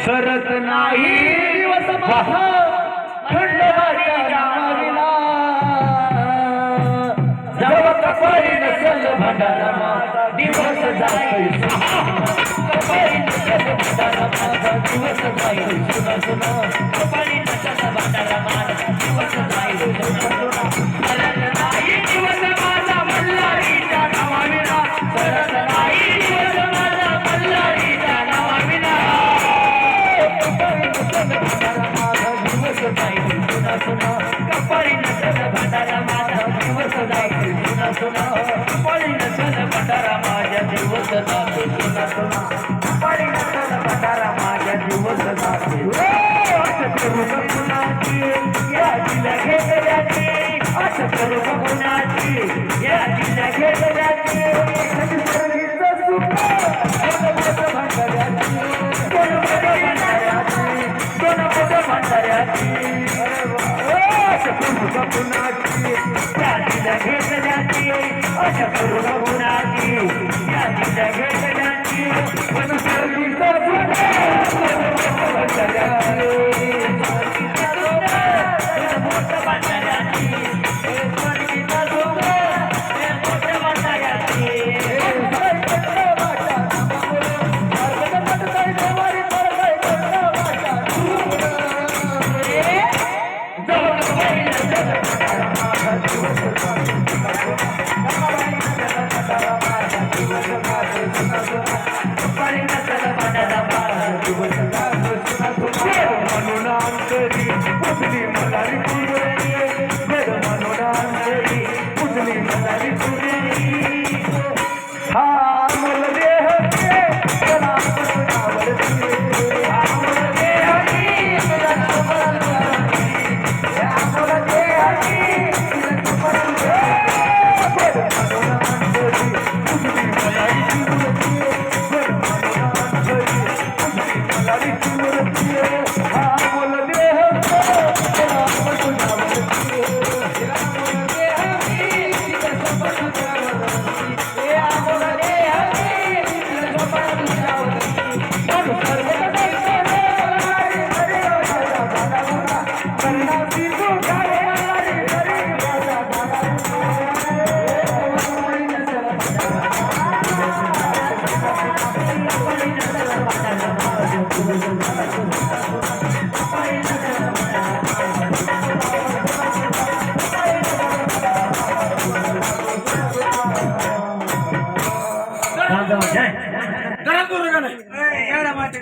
सरत नाही दिवस माझा खंडोबाच्या नावाविना जेव्हा कपाळी नसल भंडारा माझा दिवस जातोय कपाळी नसल भंडारा माझा दिवस जाईल सुना सुना कपाळी नसल भंडारा माझा दिवस जाईल सुना सुना सरत नाही दिवस माझा मल्हारीच्या नावाविना सरत नाही दिवस माझा मल्हारीच्या नावाविना कपाळी नसल भंडारा माझा दिवस जाईल सुना सुना कपाळी नसल भंडारा माझा दिवस जाईल सुना सुना कपाळी नसल भंडारा माझ्या दिवस जातो सुना सुना कपाळी नसल भंडारा माझ्या दिवस जातो असं करू कुणाची या दिला घेतल्याची असं करू कुणाची या दिला घेतल्याची सर्वीचं सुख भंडाऱ्याची दोन भंडाऱ्याची असं करू कुणाची या दिला घेतल्याची असं करू कुणाची या दिला घेतल्याची पण सर्वीचं सुख घरात बोलू का नाही